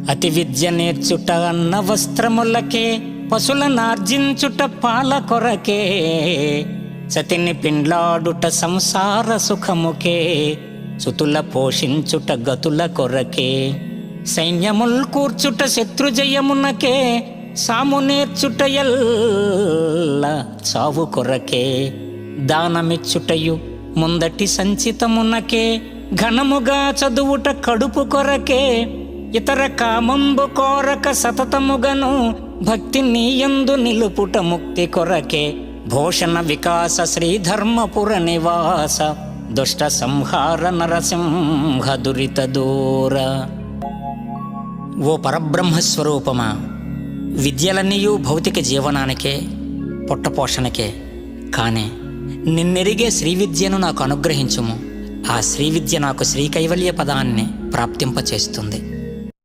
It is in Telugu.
అతి విద్య నేర్చుట అన్న వస్త్రములకే, పశుల నార్జించుట పాల కొరకే, సతిని పిండ్లాడుట సంసార సుఖముకే, సుతుల పోషించుట గతుల కొరకే, సైన్యముల్ కూర్చుట శత్రుజయమునకే, సాము నేర్చుట ఎల్ల చావు కొరకే, దానమిచ్చుటయు ముందటి సంచితమునకే, ఘనముగా చదువుట కడుపు కొరకే, ఇతర కామంబు కోరక సతతముగను భక్తి నీయందు నిలుపుట ముక్తి కొరకే, భూషణ వికాస శ్రీధర్మపుర నివాస దుష్ట సంహార నరసింహ దురిత దూర. ఓ పరబ్రహ్మస్వరూపమా, విద్యలన్నీయూ భౌతిక జీవనానికే, పొట్టపోషణకే. కానీ నిన్నెరిగే శ్రీవిద్యను నాకు అనుగ్రహించుము. ఆ శ్రీవిద్య నాకు శ్రీకైవల్య పదాన్ని ప్రాప్తింపచేస్తుంది.